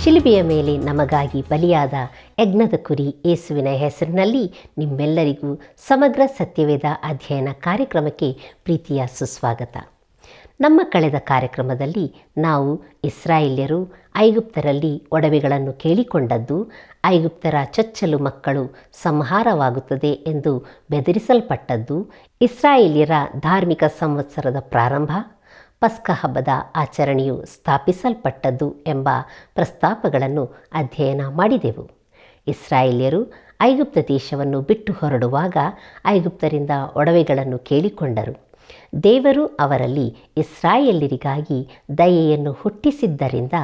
ಶಿಲುಬೆಯ ಮೇಲೆ ನಮಗಾಗಿ ಬಲಿಯಾದ ಯಜ್ಞದ ಕುರಿ ಯೇಸುವಿನ ಹೆಸರಿನಲ್ಲಿ ನಿಮ್ಮೆಲ್ಲರಿಗೂ ಸಮಗ್ರ ಸತ್ಯವೇದ ಅಧ್ಯಯನ ಕಾರ್ಯಕ್ರಮಕ್ಕೆ ಪ್ರೀತಿಯ ಸುಸ್ವಾಗತ. ನಮ್ಮ ಕಳೆದ ಕಾರ್ಯಕ್ರಮದಲ್ಲಿ ನಾವು ಇಸ್ರಾಯೇಲ್ಯರು ಐಗುಪ್ತರಲ್ಲಿ ಒಡವೆಗಳನ್ನು ಕೇಳಿಕೊಂಡದ್ದು, ಐಗುಪ್ತರ ಚೊಚ್ಚಲು ಮಕ್ಕಳು ಸಂಹಾರವಾಗುತ್ತದೆ ಎಂದು ಬೆದರಿಸಲ್ಪಟ್ಟದ್ದು, ಇಸ್ರಾಯೇಲ್ಯರ ಧಾರ್ಮಿಕ ಸಂವತ್ಸರದ ಪ್ರಾರಂಭ, ಪಸ್ಕ ಹಬ್ಬದ ಆಚರಣೆಯು ಸ್ಥಾಪಿಸಲ್ಪಟ್ಟದ್ದು ಎಂಬ ಪ್ರಸ್ತಾಪಗಳನ್ನು ಅಧ್ಯಯನ ಮಾಡಿದೆವು. ಇಸ್ರಾಯೇಲ್ಯರು ಐಗುಪ್ತ ದೇಶವನ್ನು ಬಿಟ್ಟು ಹೊರಡುವಾಗ ಐಗುಪ್ತರಿಂದ ಒಡವೆಗಳನ್ನು ಕೇಳಿಕೊಂಡರು. ದೇವರು ಅವರಲ್ಲಿ ಇಸ್ರಾಯೇಲ್ಯರಿಗಾಗಿ ದಯೆಯನ್ನು ಹುಟ್ಟಿಸಿದ್ದರಿಂದ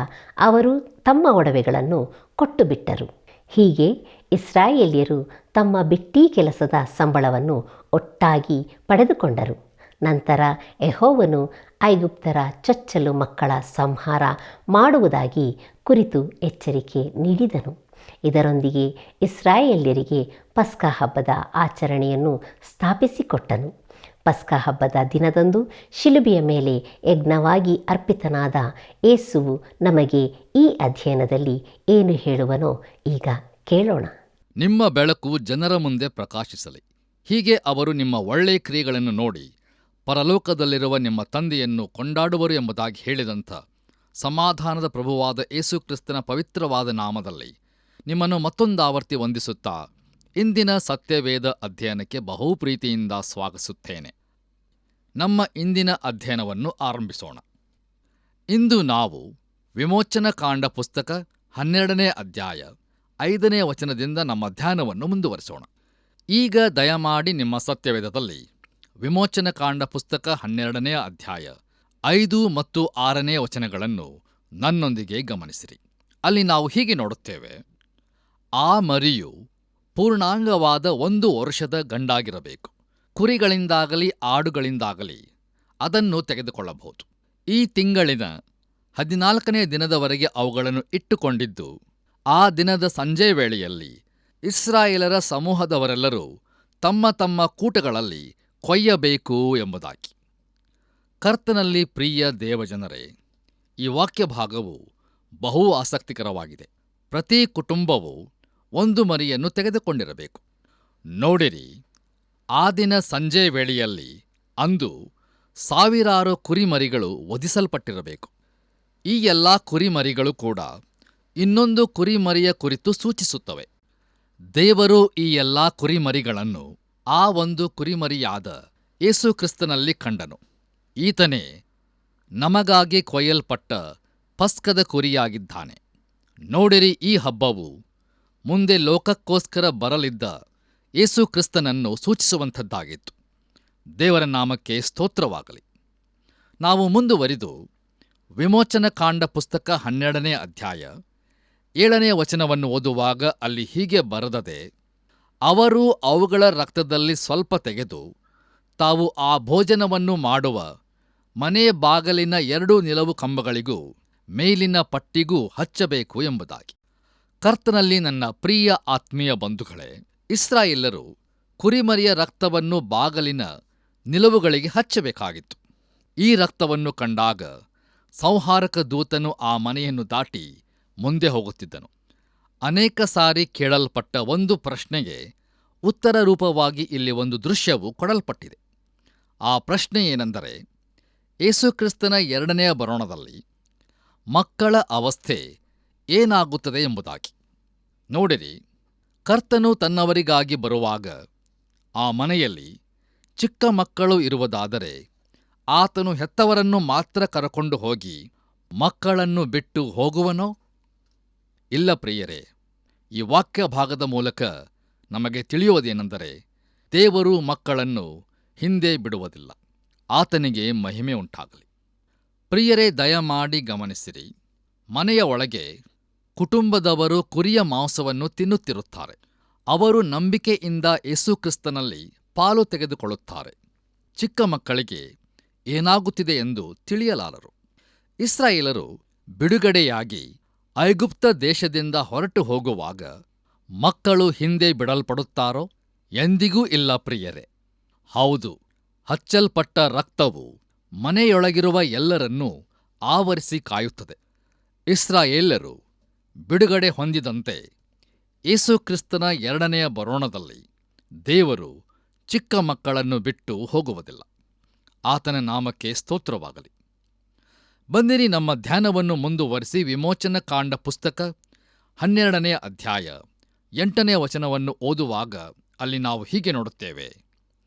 ಅವರು ತಮ್ಮ ಒಡವೆಗಳನ್ನು ಕೊಟ್ಟು ಬಿಟ್ಟರು. ಹೀಗೆ ಇಸ್ರಾಯೇಲ್ಯರು ತಮ್ಮ ಬಿಟ್ಟೀ ಕೆಲಸದ ಸಂಬಳವನ್ನು ಒಟ್ಟಾಗಿ ಪಡೆದುಕೊಂಡರು. ನಂತರ ಯೆಹೋವನು ಐಗುಪ್ತರ ಚೊಚ್ಚಲು ಮಕ್ಕಳ ಸಂಹಾರ ಮಾಡುವುದಾಗಿ ಕುರಿತು ಎಚ್ಚರಿಕೆ ನೀಡಿದನು. ಇದರೊಂದಿಗೆ ಇಸ್ರಾಯೇಲ್ಯರಿಗೆ ಪಸ್ಕ ಹಬ್ಬದ ಆಚರಣೆಯನ್ನು ಸ್ಥಾಪಿಸಿಕೊಟ್ಟನು. ಪಸ್ಕ ಹಬ್ಬದ ದಿನದಂದು ಶಿಲುಬೆಯ ಮೇಲೆ ಯಜ್ಞವಾಗಿ ಅರ್ಪಿತನಾದ ಯೇಸುವು ನಮಗೆ ಈ ಅಧ್ಯಯನದಲ್ಲಿ ಏನು ಹೇಳುವನೋ ಈಗ ಕೇಳೋಣ. ನಿಮ್ಮ ಬೆಳಕು ಜನರ ಮುಂದೆ ಪ್ರಕಾಶಿಸಲಿ, ಹೀಗೆ ಅವರು ನಿಮ್ಮ ಒಳ್ಳೆಯ ಕ್ರಿಯೆಗಳನ್ನು ನೋಡಿ ಪರಲೋಕದಲ್ಲಿರುವ ನಿಮ್ಮ ತಂದೆಯನ್ನು ಕೊಂಡಾಡುವರು ಎಂಬುದಾಗಿ ಹೇಳಿದಂಥ ಸಮಾಧಾನದ ಪ್ರಭುವಾದ ಯೇಸು ಕ್ರಿಸ್ತನ ಪವಿತ್ರವಾದ ನಾಮದಲ್ಲಿ ನಿಮ್ಮನ್ನು ಮತ್ತೊಂದಾವರ್ತಿ ವಂದಿಸುತ್ತಾ ಇಂದಿನ ಸತ್ಯವೇದ ಅಧ್ಯಯನಕ್ಕೆ ಬಹು ಪ್ರೀತಿಯಿಂದ ಸ್ವಾಗತಿಸುತ್ತೇನೆ. ನಮ್ಮ ಇಂದಿನ ಅಧ್ಯಯನವನ್ನು ಆರಂಭಿಸೋಣ. ಇಂದು ನಾವು ವಿಮೋಚನಕಾಂಡ ಪುಸ್ತಕ 12ನೇ ಅಧ್ಯಾಯ 5ನೇ ವಚನದಿಂದ ನಮ್ಮ ಧ್ಯಾನವನ್ನು ಮುಂದುವರಿಸೋಣ. ಈಗ ದಯಮಾಡಿ ನಿಮ್ಮ ಸತ್ಯವೇದದಲ್ಲಿ ವಿಮೋಚನಕಾಂಡ ಪುಸ್ತಕ 12ನೇ ಅಧ್ಯಾಯ 5 ಮತ್ತು 6ನೇ ವಚನಗಳನ್ನು ನನ್ನೊಂದಿಗೆ ಗಮನಿಸಿರಿ. ಅಲ್ಲಿ ನಾವು ಹೀಗೆ ನೋಡುತ್ತೇವೆ: ಆ ಮರಿಯು ಪೂರ್ಣಾಂಗವಾದ 1 ವರ್ಷದ ಗಂಡಾಗಿರಬೇಕು. ಕುರಿಗಳಿಂದಾಗಲಿ ಆಡುಗಳಿಂದಾಗಲಿ ಅದನ್ನು ತೆಗೆದುಕೊಳ್ಳಬಹುದು. ಈ ತಿಂಗಳಿನ 14ನೇ ದಿನದವರೆಗೆ ಅವುಗಳನ್ನು ಇಟ್ಟುಕೊಂಡಿದ್ದು, ಆ ದಿನದ ಸಂಜೆ ವೇಳೆಯಲ್ಲಿ ಇಸ್ರಾಯೇಲರ ಸಮೂಹದವರೆಲ್ಲರೂ ತಮ್ಮ ತಮ್ಮ ಕೂಟಗಳಲ್ಲಿ ಕೊಯ್ಯಬೇಕು ಎಂಬುದಾಗಿ. ಕರ್ತನಲ್ಲಿ ಪ್ರಿಯ ದೇವಜನರೇ, ಈ ವಾಕ್ಯ ಭಾಗವು ಬಹು ಆಸಕ್ತಿಕರವಾಗಿದೆ. ಪ್ರತಿ ಕುಟುಂಬವು 1 ಮರಿಯನ್ನು ತೆಗೆದುಕೊಂಡಿರಬೇಕು. ನೋಡಿರಿ, ಆ ದಿನ ಸಂಜೆ ವೇಳೆಯಲ್ಲಿ ಅಂದು ಸಾವಿರಾರು ಕುರಿಮರಿಗಳು ವಧಿಸಲ್ಪಟ್ಟಿರಬೇಕು. ಈ ಎಲ್ಲ ಕುರಿಮರಿಗಳು ಕೂಡ ಇನ್ನೊಂದು ಕುರಿಮರಿಯ ಕುರಿತು ಸೂಚಿಸುತ್ತವೆ. ದೇವರು ಈ ಎಲ್ಲ ಕುರಿಮರಿಗಳನ್ನು ಆ ಒಂದು ಕುರಿಮರಿಯಾದ ಯೇಸು ಕ್ರಿಸ್ತನಲ್ಲಿ ಕಂಡನು. ಈತನೇ ನಮಗಾಗಿ ಕೊಯ್ಯಲ್ಪಟ್ಟ ಪಸ್ಕದ ಕುರಿಯಾಗಿದ್ದಾನೆ. ನೋಡಿರಿ, ಈ ಹಬ್ಬವು ಮುಂದೆ ಲೋಕಕ್ಕೋಸ್ಕರ ಬರಲಿದ್ದ ಯೇಸು ಕ್ರಿಸ್ತನನ್ನು ಸೂಚಿಸುವಂಥದ್ದಾಗಿತ್ತು. ದೇವರ ನಾಮಕ್ಕೆ ಸ್ತೋತ್ರವಾಗಲಿ. ನಾವು ಮುಂದುವರಿದು ವಿಮೋಚನಕಾಂಡ ಪುಸ್ತಕ 12ನೇ ಅಧ್ಯಾಯ 7ನೇ ವಚನವನ್ನು ಓದುವಾಗ ಅಲ್ಲಿ ಹೀಗೆ ಬರೆದದೆ: ಅವರು ಅವುಗಳ ರಕ್ತದಲ್ಲಿ ಸ್ವಲ್ಪ ತೆಗೆದು ತಾವು ಆ ಭೋಜನವನ್ನು ಮಾಡುವ ಮನೆ ಬಾಗಲಿನ 2 ನಿಲವು ಕಂಬಗಳಿಗೂ ಮೇಲಿನ ಪಟ್ಟಿಗೂ ಹಚ್ಚಬೇಕು ಎಂಬುದಾಗಿ. ಕರ್ತನಲ್ಲಿ ನನ್ನ ಪ್ರಿಯ ಆತ್ಮೀಯ ಬಂಧುಗಳೇ, ಇಸ್ರಾಯೇಲರು ಕುರಿಮರಿಯ ರಕ್ತವನ್ನು ಬಾಗಲಿನ ನಿಲವುಗಳಿಗೆ ಹಚ್ಚಬೇಕಾಗಿತ್ತು. ಈ ರಕ್ತವನ್ನು ಕಂಡಾಗ ಸಂಹಾರಕ ದೂತನು ಆ ಮನೆಯನ್ನು ದಾಟಿ ಮುಂದೆ ಹೋಗುತ್ತಿದ್ದನು. ಅನೇಕ ಸಾರಿ ಕೇಳಲ್ಪಟ್ಟ ಒಂದು ಪ್ರಶ್ನೆಗೆ ಉತ್ತರ ರೂಪವಾಗಿ ಇಲ್ಲಿ ಒಂದು ದೃಶ್ಯವು ಕೊಡಲ್ಪಟ್ಟಿದೆ. ಆ ಪ್ರಶ್ನೆ ಏನೆಂದರೆ, ಯೇಸುಕ್ರಿಸ್ತನ 2ನೆಯ ಬರೋಣದಲ್ಲಿ ಮಕ್ಕಳ ಅವಸ್ಥೆ ಏನಾಗುತ್ತದೆ ಎಂಬುದಾಗಿ. ನೋಡಿರಿ, ಕರ್ತನು ತನ್ನವರಿಗಾಗಿ ಬರುವಾಗ ಆ ಮನೆಯಲ್ಲಿ ಚಿಕ್ಕ ಮಕ್ಕಳು ಇರುವುದಾದರೆ ಆತನು ಹೆತ್ತವರನ್ನು ಮಾತ್ರ ಕರಕೊಂಡು ಹೋಗಿ ಮಕ್ಕಳನ್ನು ಬಿಟ್ಟು ಹೋಗುವನೋ? ಇಲ್ಲ ಪ್ರಿಯರೇ, ಈ ವಾಕ್ಯ ಭಾಗದ ಮೂಲಕ ನಮಗೆ ತಿಳಿಯುವುದೇನೆಂದರೆ, ದೇವರು ಮಕ್ಕಳನ್ನು ಹಿಂದೆ ಬಿಡುವುದಿಲ್ಲ. ಆತನಿಗೆ ಮಹಿಮೆ ಉಂಟಾಗಲಿ. ಪ್ರಿಯರೇ, ದಯಮಾಡಿ ಗಮನಿಸಿರಿ. ಮನೆಯ ಒಳಗೆ ಕುಟುಂಬದವರು ಕುರಿಯ ಮಾಂಸವನ್ನು ತಿನ್ನುತ್ತಿರುತ್ತಾರೆ. ಅವರು ನಂಬಿಕೆಯಿಂದ ಯೇಸು ಕ್ರಿಸ್ತನಲ್ಲಿ ಪಾಲು ತೆಗೆದುಕೊಳ್ಳುತ್ತಾರೆ. ಚಿಕ್ಕ ಮಕ್ಕಳಿಗೆ ಏನಾಗುತ್ತಿದೆ ಎಂದು ತಿಳಿಯಲಾರರು. ಇಸ್ರಾಯೇಲರು ಬಿಡುಗಡೆಯಾಗಿ ಐಗುಪ್ತ ದೇಶದಿಂದ ಹೊರಟು ಹೋಗುವಾಗ ಮಕ್ಕಳು ಹಿಂದೆ ಬಿಡಲ್ಪಡುತ್ತಾರೋ? ಎಂದಿಗೂ ಇಲ್ಲ ಪ್ರಿಯರೇ. ಹೌದು, ಹಚ್ಚಲ್ಪಟ್ಟ ರಕ್ತವು ಮನೆಯೊಳಗಿರುವ ಎಲ್ಲರನ್ನೂ ಆವರಿಸಿ ಕಾಯುತ್ತದೆ. ಇಸ್ರಾಯೇಲ್ಯರು ಬಿಡುಗಡೆ ಹೊಂದಿದಂತೆ ಯೇಸು ಕ್ರಿಸ್ತನ ಎರಡನೆಯ ಬರೋಣದಲ್ಲಿ ದೇವರು ಚಿಕ್ಕ ಮಕ್ಕಳನ್ನು ಬಿಟ್ಟು ಹೋಗುವುದಿಲ್ಲ. ಆತನ ನಾಮಕ್ಕೆ ಸ್ತೋತ್ರವಾಗಲಿ. ಬಂದಿರಿ ನಮ್ಮ ಧ್ಯಾನವನ್ನು ಮುಂದುವರಿಸಿ ವಿಮೋಚನಕಾಂಡ ಪುಸ್ತಕ 12ನೇ ಅಧ್ಯಾಯ 8ನೇ ವಚನವನ್ನು ಓದುವಾಗ ಅಲ್ಲಿ ನಾವು ಹೀಗೆ ನೋಡುತ್ತೇವೆ.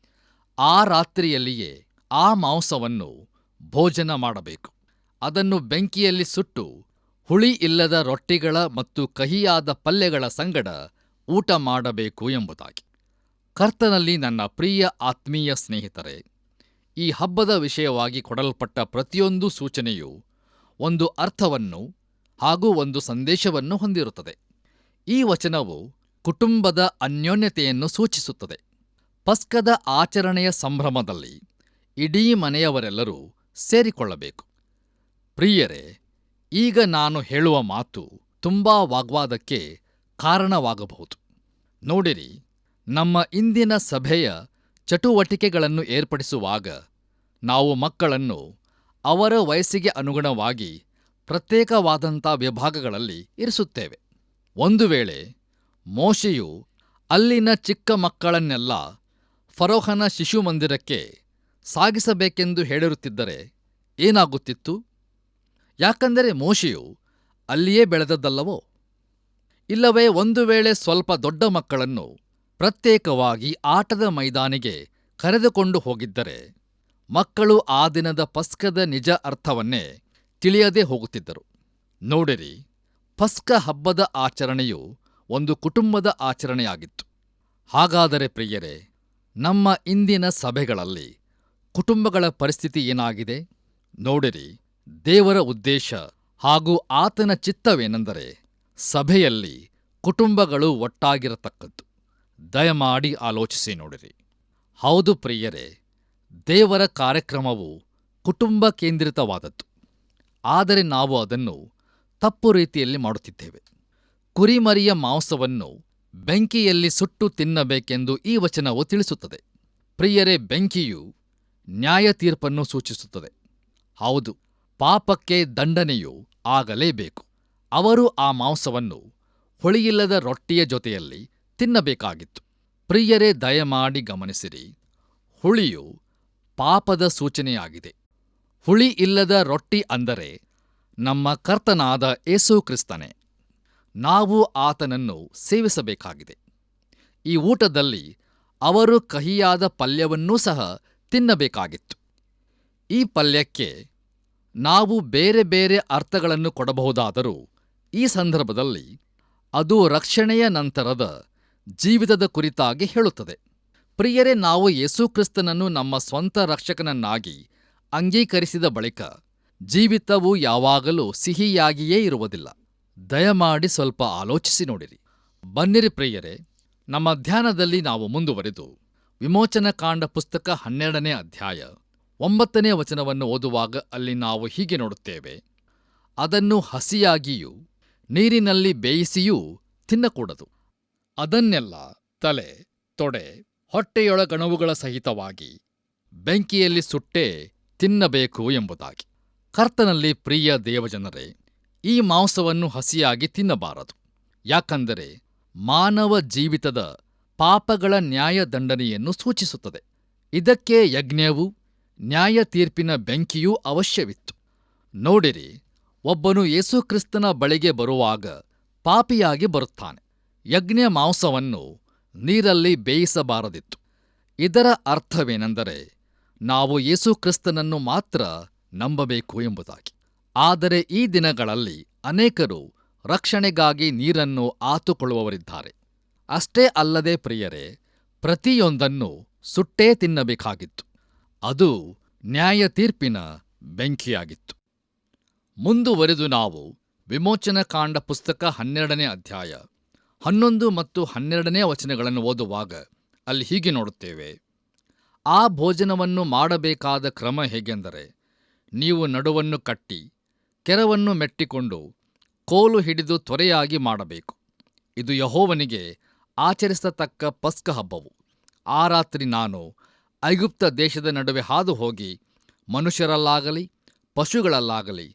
ಆ ರಾತ್ರಿಯಲ್ಲಿಯೇ ಆ ಮಾಂಸವನ್ನು ಭೋಜನ ಮಾಡಬೇಕು. ಅದನ್ನು ಬೆಂಕಿಯಲ್ಲಿ ಸುಟ್ಟು ಹುಳಿ ಇಲ್ಲದ ರೊಟ್ಟಿಗಳ ಮತ್ತು ಕಹಿಯಾದ ಪಲ್ಯಗಳ ಸಂಗಡ ಊಟ ಮಾಡಬೇಕು ಎಂಬುದಾಗಿ. ಕರ್ತನಲ್ಲಿ ನನ್ನ ಪ್ರಿಯ ಆತ್ಮೀಯ ಸ್ನೇಹಿತರೆ, ಈ ಹಬ್ಬದ ವಿಷಯವಾಗಿ ಕೊಡಲ್ಪಟ್ಟ ಪ್ರತಿಯೊಂದು ಸೂಚನೆಯು ಒಂದು ಅರ್ಥವನ್ನು ಹಾಗೂ ಒಂದು ಸಂದೇಶವನ್ನು ಹೊಂದಿರುತ್ತದೆ. ಈ ವಚನವು ಕುಟುಂಬದ ಅನ್ಯೋನ್ಯತೆಯನ್ನು ಸೂಚಿಸುತ್ತದೆ. ಪಸ್ಕದ ಆಚರಣೆಯ ಸಂಭ್ರಮದಲ್ಲಿ ಇಡೀ ಮನೆಯವರೆಲ್ಲರೂ ಸೇರಿಕೊಳ್ಳಬೇಕು. ಪ್ರಿಯರೇ, ಈಗ ನಾನು ಹೇಳುವ ಮಾತು ತುಂಬಾ ವಾಗ್ವಾದಕ್ಕೆ ಕಾರಣವಾಗಬಹುದು. ನೋಡಿರಿ, ನಮ್ಮ ಇಂದಿನ ಸಭೆಯ ಚಟುವಟಿಕೆಗಳನ್ನು ಏರ್ಪಡಿಸುವಾಗ ನಾವು ಮಕ್ಕಳನ್ನು ಅವರ ವಯಸ್ಸಿಗೆ ಅನುಗುಣವಾಗಿ ಪ್ರತ್ಯೇಕವಾದಂಥ ವಿಭಾಗಗಳಲ್ಲಿ ಇರಿಸುತ್ತೇವೆ. ಒಂದು ವೇಳೆ ಮೋಶೆಯು ಅಲ್ಲಿನ ಚಿಕ್ಕ ಮಕ್ಕಳನ್ನೆಲ್ಲ ಫರೋಹನ ಶಿಶುಮಂದಿರಕ್ಕೆ ಸಾಗಿಸಬೇಕೆಂದು ಹೇಳಿರುತ್ತಿದ್ದರೆ ಏನಾಗುತ್ತಿತ್ತು? ಯಾಕಂದರೆ ಮೋಶೆಯು ಅಲ್ಲಿಯೇ ಬೆಳೆದದ್ದಲ್ಲವೋ? ಇಲ್ಲವೇ ಒಂದು ವೇಳೆ ಸ್ವಲ್ಪ ದೊಡ್ಡ ಮಕ್ಕಳನ್ನು ಪ್ರತ್ಯೇಕವಾಗಿ ಆಟದ ಮೈದಾನಿಗೆ ಕರೆದುಕೊಂಡು ಹೋಗಿದ್ದರೆ ಮಕ್ಕಳು ಆ ದಿನದ ಪಸ್ಕದ ನಿಜ ಅರ್ಥವನ್ನೇ ತಿಳಿಯದೇ ಹೋಗುತ್ತಿದ್ದರು. ನೋಡಿರಿ, ಪಸ್ಕ ಹಬ್ಬದ ಆಚರಣೆಯು ಒಂದು ಕುಟುಂಬದ ಆಚರಣೆಯಾಗಿತ್ತು. ಹಾಗಾದರೆ ಪ್ರಿಯರೇ, ನಮ್ಮ ಇಂದಿನ ಸಭೆಗಳಲ್ಲಿ ಕುಟುಂಬಗಳ ಪರಿಸ್ಥಿತಿ ಏನಾಗಿದೆ? ನೋಡಿರಿ, ದೇವರ ಉದ್ದೇಶ ಹಾಗೂ ಆತನ ಚಿತ್ತವೇನೆಂದರೆ ಸಭೆಯಲ್ಲಿ ಕುಟುಂಬಗಳು ಒಟ್ಟಾಗಿರತಕ್ಕದ್ದು. ದಯಮಾಡಿ ಆಲೋಚಿಸಿ ನೋಡಿರಿ. ಹೌದು ಪ್ರಿಯರೇ, ದೇವರ ಕಾರ್ಯಕ್ರಮವು ಕುಟುಂಬ ಕೇಂದ್ರಿತವಾದದ್ದು. ಆದರೆ ನಾವು ಅದನ್ನು ತಪ್ಪು ರೀತಿಯಲ್ಲಿ ಮಾಡುತ್ತಿದ್ದೇವೆ. ಕುರಿಮರಿಯ ಮಾಂಸವನ್ನು ಬೆಂಕಿಯಲ್ಲಿ ಸುಟ್ಟು ತಿನ್ನಬೇಕೆಂದು ಈ ವಚನವು ತಿಳಿಸುತ್ತದೆ. ಪ್ರಿಯರೇ, ಬೆಂಕಿಯು ನ್ಯಾಯ ತೀರ್ಪನ್ನು ಸೂಚಿಸುತ್ತದೆ. ಹೌದು, ಪಾಪಕ್ಕೆ ದಂಡನೆಯು ಆಗಲೇಬೇಕು. ಅವರು ಆ ಮಾಂಸವನ್ನು ಹುಳಿಯಿಲ್ಲದ ರೊಟ್ಟಿಯ ಜೊತೆಯಲ್ಲಿ ತಿನ್ನಬೇಕಾಗಿತ್ತು. ಪ್ರಿಯರೇ, ದಯಮಾಡಿ ಗಮನಿಸಿರಿ, ಹುಳಿಯು ಪಾಪದ ಸೂಚನೆಯಾಗಿದೆ. ಹುಳಿ ಇಲ್ಲದ ರೊಟ್ಟಿ ಅಂದರೆ ನಮ್ಮ ಕರ್ತನಾದ ಯೇಸು ಕ್ರಿಸ್ತನೇ. ನಾವು ಆತನನ್ನು ಸೇವಿಸಬೇಕಾಗಿದೆ. ಈ ಊಟದಲ್ಲಿ ಅವರು ಕಹಿಯಾದ ಪಲ್ಯವನ್ನೂ ಸಹ ತಿನ್ನಬೇಕಾಗಿತ್ತು. ಈ ಪಲ್ಯಕ್ಕೆ ನಾವು ಬೇರೆ ಬೇರೆ ಅರ್ಥಗಳನ್ನು ಕೊಡಬಹುದಾದರೂ ಈ ಸಂದರ್ಭದಲ್ಲಿ ಅದು ರಕ್ಷಣೆಯ ನಂತರದ ಜೀವಿತದ ಕುರಿತಾಗಿ ಹೇಳುತ್ತದೆ. ಪ್ರಿಯರೇ, ನಾವು ಯೇಸುಕ್ರಿಸ್ತನನ್ನು ನಮ್ಮ ಸ್ವಂತ ರಕ್ಷಕನನ್ನಾಗಿ ಅಂಗೀಕರಿಸಿದ ಬಳಿಕ ಜೀವಿತವು ಯಾವಾಗಲೂ ಸಿಹಿಯಾಗಿಯೇ ಇರುವುದಿಲ್ಲ. ದಯಮಾಡಿ ಸ್ವಲ್ಪ ಆಲೋಚಿಸಿ ನೋಡಿರಿ. ಬನ್ನಿರಿ ಪ್ರಿಯರೇ, ನಮ್ಮ ಧ್ಯಾನದಲ್ಲಿ ನಾವು ಮುಂದುವರೆದು ವಿಮೋಚನಕಾಂಡ ಪುಸ್ತಕ 12ನೇ ಅಧ್ಯಾಯ 9ನೇ ವಚನವನ್ನು ಓದುವಾಗ ಅಲ್ಲಿ ನಾವು ಹೀಗೆ ನೋಡುತ್ತೇವೆ. ಅದನ್ನು ಹಸಿಯಾಗಿಯೂ ನೀರಿನಲ್ಲಿ ಬೇಯಿಸಿಯೂ ತಿನ್ನಕೂಡದು. ಅದನ್ನೆಲ್ಲ ತಲೆ, ತೊಡೆ, ಹೊಟ್ಟೆಯೊಳಗಣವುಗಳ ಸಹಿತವಾಗಿ ಬೆಂಕಿಯಲ್ಲಿ ಸುಟ್ಟೇ ತಿನ್ನಬೇಕು ಎಂಬುದಾಗಿ. ಕರ್ತನಲ್ಲಿ ಪ್ರಿಯ ದೇವಜನರೇ, ಈ ಮಾಂಸವನ್ನು ಹಸಿಯಾಗಿ ತಿನ್ನಬಾರದು. ಯಾಕಂದರೆ ಮಾನವ ಜೀವಿತದ ಪಾಪಗಳ ನ್ಯಾಯ ದಂಡನೆಯನ್ನು ಸೂಚಿಸುತ್ತದೆ. ಇದಕ್ಕೆ ಯಜ್ಞವೂ ನ್ಯಾಯ ತೀರ್ಪಿನ ಬೆಂಕಿಯೂ ಅವಶ್ಯವಿತ್ತು. ನೋಡಿರಿ, ಒಬ್ಬನು ಯೇಸುಕ್ರಿಸ್ತನ ಬಳಿಗೆ ಬರುವಾಗ ಪಾಪಿಯಾಗಿ ಬರುತ್ತಾನೆ. ಯಜ್ಞ ಮಾಂಸವನ್ನು ನೀರಲ್ಲಿ ಬೇಯಿಸಬಾರದಿತ್ತು. ಇದರ ಅರ್ಥವೇನೆಂದರೆ ನಾವು ಯೇಸುಕ್ರಿಸ್ತನನ್ನು ಮಾತ್ರ ನಂಬಬೇಕು ಎಂಬುದಾಗಿ. ಆದರೆ ಈ ದಿನಗಳಲ್ಲಿ ಅನೇಕರು ರಕ್ಷಣೆಗಾಗಿ ನೀರನ್ನು ಆತುಕೊಳ್ಳುವವರಿದ್ದಾರೆ. ಅಷ್ಟೇ ಅಲ್ಲದೆ ಪ್ರಿಯರೇ, ಪ್ರತಿಯೊಂದನ್ನು ಸುಟ್ಟೇ ತಿನ್ನಬೇಕಾಗಿತ್ತು. ಅದು ನ್ಯಾಯ ತೀರ್ಪಿನ ಬೆಂಕಿಯಾಗಿತ್ತು. ಮುಂದುವರೆದು ನಾವು ವಿಮೋಚನಕಾಂಡ ಪುಸ್ತಕ 12ನೇ ಅಧ್ಯಾಯ 11 ಮತ್ತು 12ನೇ ವಚನಗಳನ್ನು ಓದುವಾಗ ಅಲ್ಲಿ ಹೀಗೆ ನೋಡುತ್ತೇವೆ. ಆ ಭೋಜನವನ್ನು ಮಾಡಬೇಕಾದ ಕ್ರಮ ಹೇಗೆಂದರೆ, ನೀವು ನಡುವನ್ನು ಕಟ್ಟಿ ಕೆರವನ್ನು ಮೆಟ್ಟಿಕೊಂಡು ಕೋಲು ಹಿಡಿದು ತ್ವರೆಯಾಗಿ ಮಾಡಬೇಕು. ಇದು ಯೆಹೋವನಿಗೆ ಆಚರಿಸತಕ್ಕ ಪಸ್ಕ ಹಬ್ಬವು. ಆ ರಾತ್ರಿ ನಾನು ಐಗುಪ್ತ ದೇಶದ ನಡುವೆ ಹಾದು ಹೋಗಿ ಮನುಷ್ಯರಲ್ಲಾಗಲಿ ಪಶುಗಳಲ್ಲಾಗಲಿ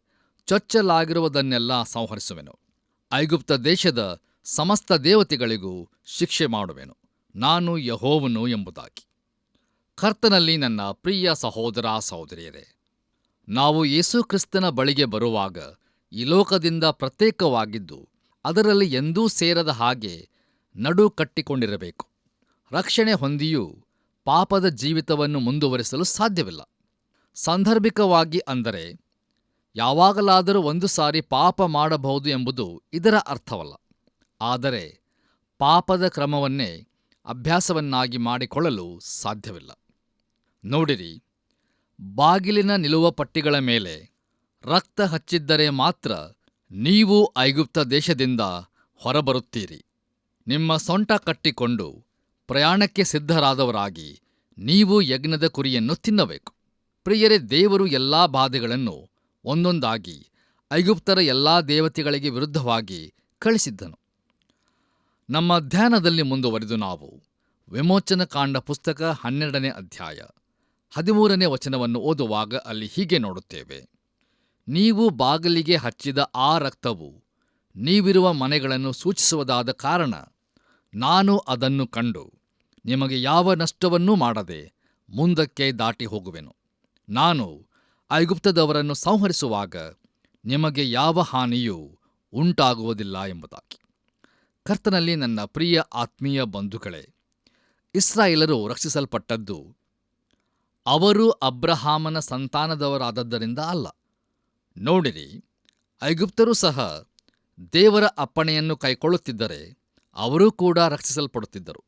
ಚೊಚ್ಚಲಾಗಿರುವುದನ್ನೆಲ್ಲ ಸಂಹರಿಸುವೆನು. ಐಗುಪ್ತ ದೇಶದ ಸಮಸ್ತ ದೇವತೆಗಳಿಗೂ ಶಿಕ್ಷೆ ಮಾಡುವೆನು. ನಾನು ಯೆಹೋವನು ಎಂಬುದಾಗಿ. ಕರ್ತನಲ್ಲಿ ನನ್ನ ಪ್ರಿಯ ಸಹೋದರ ಸಹೋದರಿಯರೇ, ನಾವು ಯೇಸು ಕ್ರಿಸ್ತನ ಬಳಿಗೆ ಬರುವಾಗ ಈ ಲೋಕದಿಂದ ಪ್ರತ್ಯೇಕವಾಗಿದ್ದು ಅದರಲ್ಲಿ ಎಂದೂ ಸೇರದ ಹಾಗೆ ನಡು ಕಟ್ಟಿಕೊಂಡಿರಬೇಕು. ರಕ್ಷಣೆ ಹೊಂದಿಯೂ ಪಾಪದ ಜೀವಿತವನ್ನು ಮುಂದುವರಿಸಲು ಸಾಧ್ಯವಿಲ್ಲ. ಸಾಂದರ್ಭಿಕವಾಗಿ ಅಂದರೆ ಯಾವಾಗಲಾದರೂ ಒಂದು ಸಾರಿ ಪಾಪ ಮಾಡಬಹುದು ಎಂಬುದು ಇದರ ಅರ್ಥವಲ್ಲ. ಆದರೆ ಪಾಪದ ಕ್ರಮವನ್ನೇ ಅಭ್ಯಾಸವನ್ನಾಗಿ ಮಾಡಿಕೊಳ್ಳಲು ಸಾಧ್ಯವಿಲ್ಲ. ನೋಡಿರಿ, ಬಾಗಿಲಿನ ನಿಲುವ ಪಟ್ಟಿಗಳ ಮೇಲೆ ರಕ್ತ ಹಚ್ಚಿದ್ದರೆ ಮಾತ್ರ ನೀವು ಐಗುಪ್ತ ದೇಶದಿಂದ ಹೊರಬರುತ್ತೀರಿ. ನಿಮ್ಮ ಸೊಂಟ ಕಟ್ಟಿಕೊಂಡು ಪ್ರಯಾಣಕ್ಕೆ ಸಿದ್ಧರಾದವರಾಗಿ ನೀವು ಯಜ್ಞದ ಕುರಿಯನ್ನು ತಿನ್ನಬೇಕು. ಪ್ರಿಯರೇ, ದೇವರು ಎಲ್ಲಾ ಬಾಧೆಗಳನ್ನು ಒಂದೊಂದಾಗಿ ಐಗುಪ್ತರ ಎಲ್ಲಾ ದೇವತೆಗಳಿಗೆ ವಿರುದ್ಧವಾಗಿ ಕಳಿಸಿದ್ದನು. ನಮ್ಮ ಧ್ಯಾನದಲ್ಲಿ ಮುಂದುವರಿದು ನಾವು ವಿಮೋಚನಕಾಂಡ ಪುಸ್ತಕ 12ನೇ ಅಧ್ಯಾಯ 13ನೇ ವಚನವನ್ನು ಓದುವಾಗ ಅಲ್ಲಿ ಹೀಗೆ ನೋಡುತ್ತೇವೆ: ನೀವು ಬಾಗಿಲಿಗೆ ಹಚ್ಚಿದ ಆ ರಕ್ತವು ನೀವಿರುವ ಮನೆಗಳನ್ನು ಸೂಚಿಸುವುದಾದ ಕಾರಣ ನಾನು ಅದನ್ನು ಕಂಡು ನಿಮಗೆ ಯಾವ ನಷ್ಟವನ್ನೂ ಮಾಡದೆ ಮುಂದಕ್ಕೆ ದಾಟಿ ಹೋಗುವೆನು. ನಾನು ಐಗುಪ್ತದವರನ್ನು ಸಂಹರಿಸುವಾಗ ನಿಮಗೆ ಯಾವ ಹಾನಿಯೂ ಉಂಟಾಗುವುದಿಲ್ಲ ಎಂಬುದಾಗಿ. ಕರ್ತನಲ್ಲಿ ನನ್ನ ಪ್ರಿಯ ಆತ್ಮೀಯ ಬಂಧುಗಳೇ, ಇಸ್ರಾಯೇಲರು ರಕ್ಷಿಸಲ್ಪಟ್ಟದ್ದು ಅವರು ಅಬ್ರಹಾಮನ ಸಂತಾನದವರಾದದ್ದರಿಂದ ಅಲ್ಲ. ನೋಡಿರಿ, ಐಗುಪ್ತರೂ ಸಹ ದೇವರ ಅಪ್ಪಣೆಯನ್ನು ಕೈಕೊಳ್ಳುತ್ತಿದ್ದರೆ ಅವರೂ ಕೂಡ ರಕ್ಷಿಸಲ್ಪಡುತ್ತಿದ್ದರು.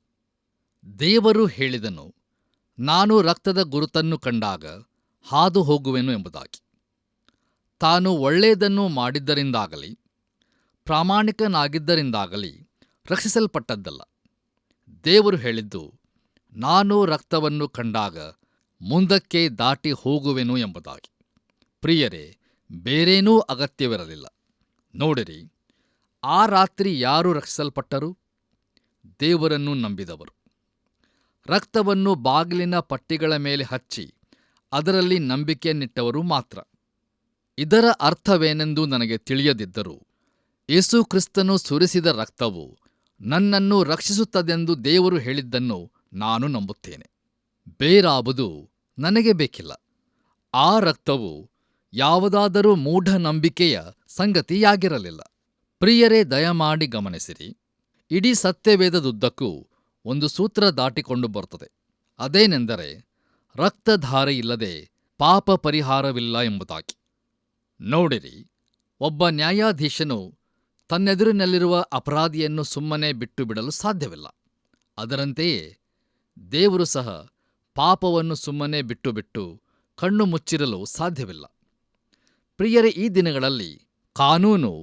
ದೇವರು ಹೇಳಿದನು, ನಾನು ರಕ್ತದ ಗುರುತನ್ನು ಕಂಡಾಗ ಹಾದು ಹೋಗುವೆನು ಎಂಬುದಾಗಿ. ತಾನು ಒಳ್ಳೆಯದನ್ನು ಮಾಡಿದ್ದರಿಂದಾಗಲಿ ಪ್ರಾಮಾಣಿಕನಾಗಿದ್ದರಿಂದಾಗಲಿ ರಕ್ಷಿಸಲ್ಪಟ್ಟದ್ದಲ್ಲ. ದೇವರು ಹೇಳಿದ್ದು, ನಾನು ರಕ್ತವನ್ನು ಕಂಡಾಗ ಮುಂದಕ್ಕೆ ದಾಟಿ ಹೋಗುವೆನು ಎಂಬುದಾಗಿ. ಪ್ರಿಯರೇ, ಬೇರೇನೂ ಅಗತ್ಯವಿರಲಿಲ್ಲ. ನೋಡಿರಿ, ಆ ರಾತ್ರಿ ಯಾರು ರಕ್ಷಿಸಲ್ಪಟ್ಟರು? ದೇವರನ್ನು ನಂಬಿದವರು. ರಕ್ತವನ್ನು ಬಾಗಿಲಿನ ಪಟ್ಟಿಗಳ ಮೇಲೆ ಹಚ್ಚಿ ಅದರಲ್ಲಿ ನಂಬಿಕೆಯನ್ನಿಟ್ಟವರು ಮಾತ್ರ. ಇದರ ಅರ್ಥವೇನೆಂದು ನನಗೆ ತಿಳಿಯದಿದ್ದರೂ ಯೇಸು ಕ್ರಿಸ್ತನು ಸುರಿಸಿದ ರಕ್ತವು ನನ್ನನ್ನು ರಕ್ಷಿಸುತ್ತದೆಂದು ದೇವರು ಹೇಳಿದ್ದನ್ನು ನಾನು ನಂಬುತ್ತೇನೆ. ಬೇರಾವುದು ನನಗೆ ಬೇಕಿಲ್ಲ. ಆ ರಕ್ತವು ಯಾವುದಾದರೂ ಮೂಢನಂಬಿಕೆಯ ಸಂಗತಿಯಾಗಿರಲಿಲ್ಲ. ಪ್ರಿಯರೇ, ದಯಮಾಡಿ ಗಮನಿಸಿರಿ, ಇಡೀ ಸತ್ಯವೇದದುದ್ದಕ್ಕೂ ಒಂದು ಸೂತ್ರ ದಾಟಿಕೊಂಡು ಬರುತ್ತದೆ. ಅದೇನೆಂದರೆ, ರಕ್ತಧಾರೆಯಿಲ್ಲದೆ ಪಾಪ ಪರಿಹಾರವಿಲ್ಲ ಎಂಬುದಾಗಿ. ನೋಡಿರಿ, ಒಬ್ಬ ನ್ಯಾಯಾಧೀಶನು ತನ್ನೆದುರಿನಲ್ಲಿರುವ ಅಪರಾಧಿಯನ್ನು ಸುಮ್ಮನೆ ಬಿಟ್ಟು ಬಿಡಲು ಸಾಧ್ಯವಿಲ್ಲ. ಅದರಂತೆಯೇ ದೇವರು ಸಹ ಪಾಪವನ್ನು ಸುಮ್ಮನೆ ಬಿಟ್ಟು ಕಣ್ಣು ಮುಚ್ಚಿರಲು ಸಾಧ್ಯವಿಲ್ಲ. ಪ್ರಿಯರೇ, ಈ ದಿನಗಳಲ್ಲಿ ಕಾನೂನು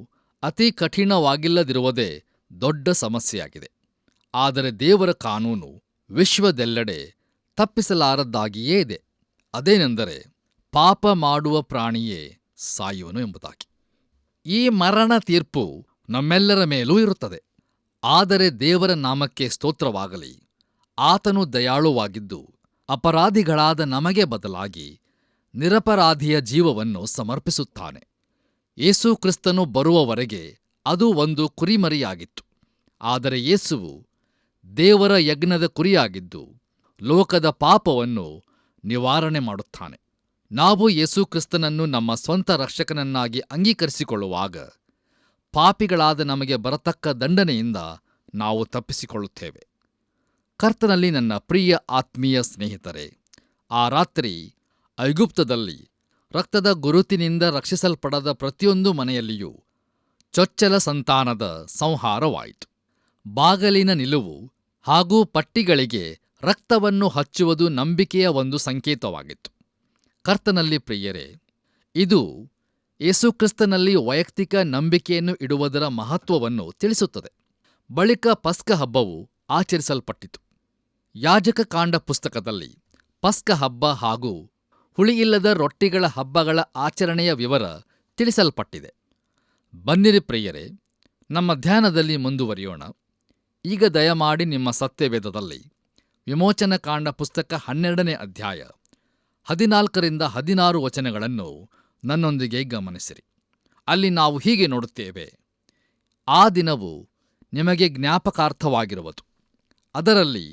ಅತಿ ಕಠಿಣವಾಗಿಲ್ಲದಿರುವುದೇ ದೊಡ್ಡ ಸಮಸ್ಯೆಯಾಗಿದೆ. ಆದರೆ ದೇವರ ಕಾನೂನು ವಿಶ್ವದೆಲ್ಲೆಡೆ ತಪ್ಪಿಸಲಾರದ್ದಾಗಿಯೇ ಇದೆ. ಅದೇನೆಂದರೆ, ಪಾಪ ಮಾಡುವ ಪ್ರಾಣಿಯೇ ಸಾಯುವನು ಎಂಬುದಾಗಿ. ಈ ಮರಣ ತೀರ್ಪು ನಮ್ಮೆಲ್ಲರ ಮೇಲೂ ಇರುತ್ತದೆ. ಆದರೆ ದೇವರ ನಾಮಕ್ಕೆ ಸ್ತೋತ್ರವಾಗಲಿ, ಆತನು ದಯಾಳುವಾಗಿದ್ದು ಅಪರಾಧಿಗಳಾದ ನಮಗೆ ಬದಲಾಗಿ ನಿರಪರಾಧಿಯ ಜೀವವನ್ನು ಸಮರ್ಪಿಸುತ್ತಾನೆ. ಯೇಸು ಕ್ರಿಸ್ತನು ಬರುವವರೆಗೆ ಅದು ಒಂದು ಕುರಿಮರಿಯಾಗಿತ್ತು. ಆದರೆ ಯೇಸುವು ದೇವರ ಯಜ್ಞದ ಕುರಿಯಾಗಿದ್ದು ಲೋಕದ ಪಾಪವನ್ನು ನಿವಾರಣೆ ಮಾಡುತ್ತಾನೆ. ನಾವು ಯೇಸು ಕ್ರಿಸ್ತನನ್ನು ನಮ್ಮ ಸ್ವಂತ ರಕ್ಷಕನನ್ನಾಗಿ ಅಂಗೀಕರಿಸಿಕೊಳ್ಳುವಾಗ ಪಾಪಿಗಳಾದ ನಮಗೆ ಬರತಕ್ಕ ದಂಡನೆಯಿಂದ ನಾವು ತಪ್ಪಿಸಿಕೊಳ್ಳುತ್ತೇವೆ. ಕರ್ತನಲ್ಲಿ ನನ್ನ ಪ್ರಿಯ ಆತ್ಮೀಯ ಸ್ನೇಹಿತರೆ, ಆ ರಾತ್ರಿ ಐಗುಪ್ತದಲ್ಲಿ ರಕ್ತದ ಗುರುತಿನಿಂದ ರಕ್ಷಿಸಲ್ಪಡದ ಪ್ರತಿಯೊಂದು ಮನೆಯಲ್ಲಿಯೂ ಚೊಚ್ಚಲ ಸಂತಾನದ ಸಂಹಾರವಾಯಿತು. ಬಾಗಲಿನ ನಿಲುವು ಹಾಗೂ ಪಟ್ಟಿಗಳಿಗೆ ರಕ್ತವನ್ನು ಹಚ್ಚುವುದು ನಂಬಿಕೆಯ ಒಂದು ಸಂಕೇತವಾಗಿತ್ತು. ಕರ್ತನಲ್ಲಿ ಪ್ರಿಯರೇ, ಇದು ಯೇಸುಕ್ರಿಸ್ತನಲ್ಲಿ ವೈಯಕ್ತಿಕ ನಂಬಿಕೆಯನ್ನು ಇಡುವುದರ ಮಹತ್ವವನ್ನು ತಿಳಿಸುತ್ತದೆ. ಬಳಿಕ ಪಸ್ಕ ಹಬ್ಬವು ಆಚರಿಸಲ್ಪಟ್ಟಿತು. ಯಾಜಕಕಾಂಡ ಪುಸ್ತಕದಲ್ಲಿ ಪಸ್ಕ ಹಬ್ಬ ಹಾಗೂ ಹುಳಿಯಿಲ್ಲದ ರೊಟ್ಟಿಗಳ ಹಬ್ಬಗಳ ಆಚರಣೆಯ ವಿವರ ತಿಳಿಸಲ್ಪಟ್ಟಿದೆ. ಬನ್ನಿರಿ ಪ್ರಿಯರೇ, ನಮ್ಮ ಧ್ಯಾನದಲ್ಲಿ ಮುಂದುವರಿಯೋಣ. ಈಗ ದಯಮಾಡಿ ನಿಮ್ಮ ಸತ್ಯವೇದದಲ್ಲಿ ವಿಮೋಚನಕಾಂಡ ಪುಸ್ತಕ 12ನೇ ಅಧ್ಯಾಯ 14ರಿಂದ 16 ವಚನಗಳನ್ನು ನನ್ನೊಂದಿಗೆ ಗಮನಿಸಿರಿ. ಅಲ್ಲಿ ನಾವು ಹೀಗೆ ನೋಡುತ್ತೇವೆ: ಆ ದಿನವು ನಿಮಗೆ ಜ್ಞಾಪಕಾರ್ಥವಾಗಿರುವುದು. ಅದರಲ್ಲಿ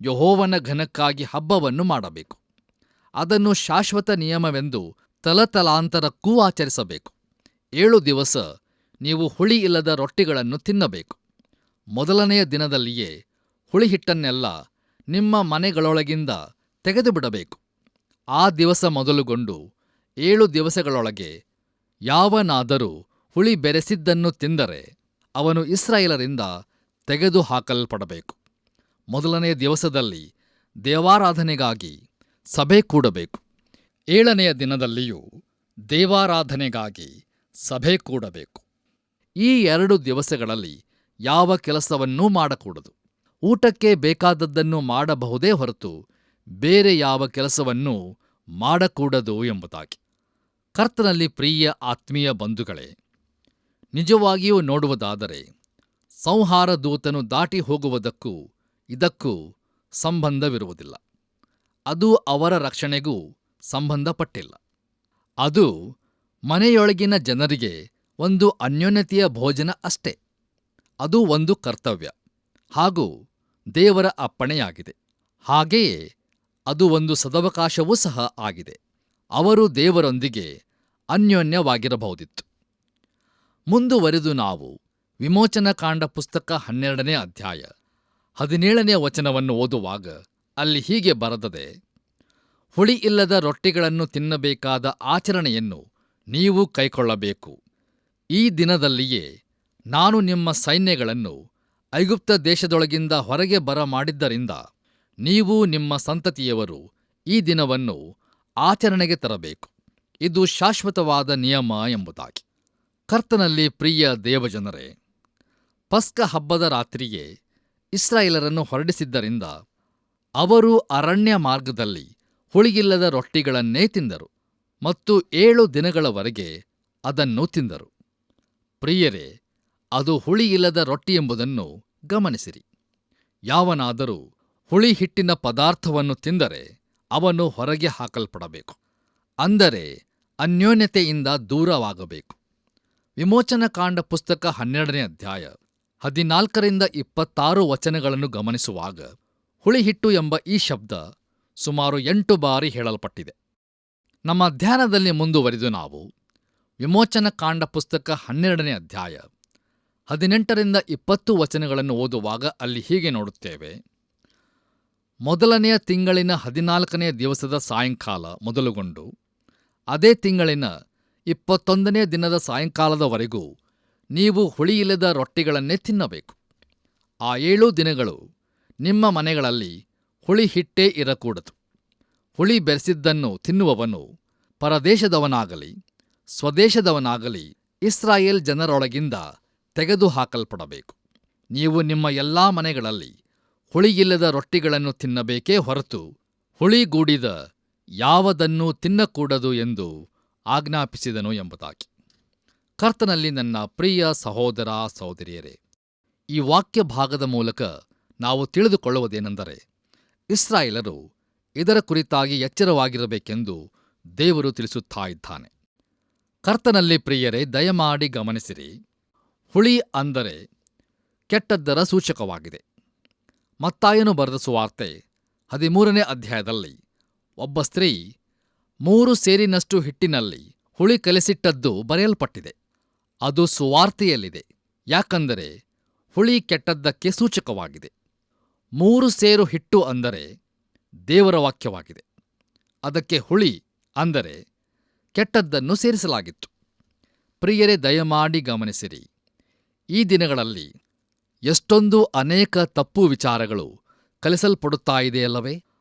ಯೆಹೋವನ ಘನಕ್ಕಾಗಿ ಹಬ್ಬವನ್ನು ಮಾಡಬೇಕು. ಅದನ್ನು ಶಾಶ್ವತ ನಿಯಮವೆಂದು ತಲತಲಾಂತರಕ್ಕೂ ಆಚರಿಸಬೇಕು. 7 ದಿವಸ ನೀವು ಹುಳಿ ಇಲ್ಲದ ರೊಟ್ಟಿಗಳನ್ನು ತಿನ್ನಬೇಕು. ಮೊದಲನೆಯ ದಿನದಲ್ಲಿಯೇ ಹುಳಿಹಿಟ್ಟನ್ನೆಲ್ಲ ನಿಮ್ಮ ಮನೆಗಳೊಳಗಿಂದ ತೆಗೆದುಬಿಡಬೇಕು. ಆ ದಿವಸ ಮೊದಲುಗೊಂಡು 7 ದಿವಸಗಳೊಳಗೆ ಯಾವನಾದರೂ ಹುಳಿ ಬೆರೆಸಿದ್ದನ್ನು ತಿಂದರೆ ಅವನು ಇಸ್ರಾಯೇಲರಿಂದ ತೆಗೆದುಹಾಕಲ್ಪಡಬೇಕು. ಮೊದಲನೆಯ ದಿವಸದಲ್ಲಿ ದೇವಾರಾಧನೆಗಾಗಿ ಸಭೆ ಕೂಡಬೇಕು. 7ನೆಯ ದಿನದಲ್ಲಿಯೂ ದೇವಾರಾಧನೆಗಾಗಿ ಸಭೆ ಕೂಡಬೇಕು. ಈ 2 ದಿವಸಗಳಲ್ಲಿ ಯಾವ ಕೆಲಸವನ್ನೂ ಮಾಡಕೂಡದು. ಊಟಕ್ಕೆ ಬೇಕಾದದ್ದನ್ನು ಮಾಡಬಹುದೇ ಹೊರತು ಬೇರೆ ಯಾವ ಕೆಲಸವನ್ನೂ ಮಾಡಕೂಡದು ಎಂಬುದಾಗಿ. ಕರ್ತನಲ್ಲಿ ಪ್ರಿಯ ಆತ್ಮೀಯ ಬಂಧುಗಳೇ, ನಿಜವಾಗಿಯೂ ನೋಡುವುದಾದರೆ ಸಂಹಾರ ದೂತನು ದಾಟಿ ಹೋಗುವುದಕ್ಕೂ ಇದಕ್ಕೂ ಸಂಬಂಧವಿರುವುದಿಲ್ಲ. ಅದು ಅವರ ರಕ್ಷಣೆಗೂ ಸಂಬಂಧಪಟ್ಟಿಲ್ಲ. ಅದು ಮನೆಯೊಳಗಿನ ಜನರಿಗೆ ಒಂದು ಅನ್ಯೋನ್ಯತೆಯ ಭೋಜನ ಅಷ್ಟೇ. ಅದು ಒಂದು ಕರ್ತವ್ಯ ಹಾಗೂ ದೇವರ ಅಪ್ಪಣೆಯಾಗಿದೆ. ಹಾಗೆಯೇ ಅದು ಒಂದು ಸದವಕಾಶವೂ ಸಹ ಆಗಿದೆ. ಅವರು ದೇವರೊಂದಿಗೆ ಅನ್ಯೋನ್ಯವಾಗಿರಬಹುದಿತ್ತು. ಮುಂದುವರೆದು ನಾವು ವಿಮೋಚನಕಾಂಡ ಪುಸ್ತಕ 12ನೇ ಅಧ್ಯಾಯ 17ನೇ ವಚನವನ್ನು ಓದುವಾಗ ಅಲ್ಲಿ ಹೀಗೆ ಬರೆದದೆ, ಹುಳಿ ಇಲ್ಲದ ರೊಟ್ಟಿಗಳನ್ನು ತಿನ್ನಬೇಕಾದ ಆಚರಣೆಯನ್ನು ನೀವು ಕೈಕೊಳ್ಳಬೇಕು. ಈ ದಿನದಲ್ಲಿಯೇ ನಾನು ನಿಮ್ಮ ಸೈನ್ಯಗಳನ್ನು ಐಗುಪ್ತ ದೇಶದೊಳಗಿಂದ ಹೊರಗೆ ಬರಮಾಡಿದ್ದರಿಂದ ನೀವು ನಿಮ್ಮ ಸಂತತಿಯವರು ಈ ದಿನವನ್ನು ಆಚರಣೆಗೆ ತರಬೇಕು. ಇದು ಶಾಶ್ವತವಾದ ನಿಯಮ ಎಂಬುದಾಗಿ. ಕರ್ತನಲ್ಲಿ ಪ್ರಿಯ ದೇವಜನರೇ, ಪಸ್ಕ ಹಬ್ಬದ ರಾತ್ರಿಯೇ ಇಸ್ರಾಯೇಲರನ್ನು ಹೊರಡಿಸಿದ್ದರಿಂದ ಅವರು ಅರಣ್ಯ ಮಾರ್ಗದಲ್ಲಿ ಹುಳಿಯಿಲ್ಲದ ರೊಟ್ಟಿಗಳನ್ನೇ ತಿಂದರು ಮತ್ತು 7 ದಿನಗಳವರೆಗೆ ಅದನ್ನು ತಿಂದರು. ಪ್ರಿಯರೇ, ಅದು ಹುಳಿಯಿಲ್ಲದ ರೊಟ್ಟಿ ಎಂಬುದನ್ನು ಗಮನಿಸಿರಿ. ಯಾವನಾದರೂ ಹುಳಿ ಹಿಟ್ಟಿನ ಪದಾರ್ಥವನ್ನು ತಿಂದರೆ ಅವನು ಹೊರಗೆ ಹಾಕಲ್ಪಡಬೇಕು, ಅಂದರೆ ಅನ್ಯೋನ್ಯತೆಯಿಂದ ದೂರವಾಗಬೇಕು. ವಿಮೋಚನಕಾಂಡ ಪುಸ್ತಕ 12ನೇ ಅಧ್ಯಾಯ 14ರಿಂದ 26 ವಚನಗಳನ್ನು ಗಮನಿಸುವಾಗ ಹುಳಿಹಿಟ್ಟು ಎಂಬ ಈ ಶಬ್ದ ಸುಮಾರು 8 ಬಾರಿ ಹೇಳಲ್ಪಟ್ಟಿದೆ. ನಮ್ಮ ಧ್ಯಾನದಲ್ಲಿ ಮುಂದುವರಿದು ನಾವು ವಿಮೋಚನಕಾಂಡ ಪುಸ್ತಕ 12ನೇ ಅಧ್ಯಾಯ 18ರಿಂದ 20 ವಚನಗಳನ್ನು ಓದುವಾಗ ಅಲ್ಲಿ ಹೀಗೆ ನೋಡುತ್ತೇವೆ. ಮೊದಲನೆಯ ತಿಂಗಳಿನ 14ನೇ ದಿವಸದ ಸಾಯಂಕಾಲ ಮೊದಲುಗೊಂಡು ಅದೇ ತಿಂಗಳಿನ 21ನೇ ದಿನದ ಸಾಯಂಕಾಲದವರೆಗೂ ನೀವು ಹುಳಿಯಿಲ್ಲದ ರೊಟ್ಟಿಗಳನ್ನೇ ತಿನ್ನಬೇಕು. ಆ 7 ದಿನಗಳು ನಿಮ್ಮ ಮನೆಗಳಲ್ಲಿ ಹುಳಿ ಹಿಟ್ಟೇ ಇರಕೂಡದು. ಹುಳಿ ಬೆರೆಸಿದ್ದನ್ನು ತಿನ್ನುವವನು ಪರದೇಶದವನಾಗಲಿ ಸ್ವದೇಶದವನಾಗಲಿ ಇಸ್ರಾಯೇಲ್ ಜನರೊಳಗಿಂದ ತೆಗೆದುಹಾಕಲ್ಪಡಬೇಕು. ನೀವು ನಿಮ್ಮ ಎಲ್ಲಾ ಮನೆಗಳಲ್ಲಿ ಹುಳಿಯಿಲ್ಲದ ರೊಟ್ಟಿಗಳನ್ನು ತಿನ್ನಬೇಕೇ ಹೊರತು ಹುಳಿಗೂಡಿದ ಯಾವುದನ್ನೂ ತಿನ್ನಕೂಡದು ಎಂದು ಆಜ್ಞಾಪಿಸಿದನು ಎಂಬುದಾಗಿ. ಕರ್ತನಲ್ಲಿ ನನ್ನ ಪ್ರಿಯ ಸಹೋದರ ಸಹೋದರಿಯರೇ, ಈ ವಾಕ್ಯ ಭಾಗದ ಮೂಲಕ ನಾವು ತಿಳಿದುಕೊಳ್ಳುವುದೇನೆಂದರೆ, ಇಸ್ರಾಯೇಲರು ಇದರ ಕುರಿತಾಗಿ ಎಚ್ಚರವಾಗಿರಬೇಕೆಂದು ದೇವರು ತಿಳಿಸುತ್ತಾ ಇದ್ದಾನೆ. ಕರ್ತನಲ್ಲಿ ಪ್ರಿಯರೇ, ದಯಮಾಡಿ ಗಮನಿಸಿರಿ. ಹುಳಿ ಅಂದರೆ ಕೆಟ್ಟದ್ದರ ಸೂಚಕವಾಗಿದೆ. ಮತ್ತಾಯನು ಬರೆದ ಸುವಾರ್ತೆ 13ನೇ ಅಧ್ಯಾಯದಲ್ಲಿ ಒಬ್ಬ ಸ್ತ್ರೀ 3 ಸೇರಿನಷ್ಟು ಹಿಟ್ಟಿನಲ್ಲಿ ಹುಳಿ ಕಲಸಿಟ್ಟದ್ದು ಬರೆಯಲ್ಪಟ್ಟಿದೆ. ಅದು ಸುವಾರ್ತೆಯಲ್ಲಿದೆ. ಯಾಕಂದರೆ ಹುಳಿ ಕೆಟ್ಟದ್ದಕ್ಕೆ ಸೂಚಕವಾಗಿದೆ. 3 ಸೇರು ಹಿಟ್ಟು ಅಂದರೆ ದೇವರ ವಾಕ್ಯವಾಗಿದೆ. ಅದಕ್ಕೆ ಹುಳಿ ಅಂದರೆ ಕೆಟ್ಟದ್ದನ್ನು ಸೇರಿಸಲಾಗಿತ್ತು. ಪ್ರಿಯರೇ, ದಯಮಾಡಿ ಗಮನಿಸಿರಿ. ಈ ದಿನಗಳಲ್ಲಿ ಎಷ್ಟೊಂದು ಅನೇಕ ತಪ್ಪು ವಿಚಾರಗಳು ಕಲಿಸಲ್ಪಡುತ್ತಾಯಿದೆಯಲ್ಲವೇ?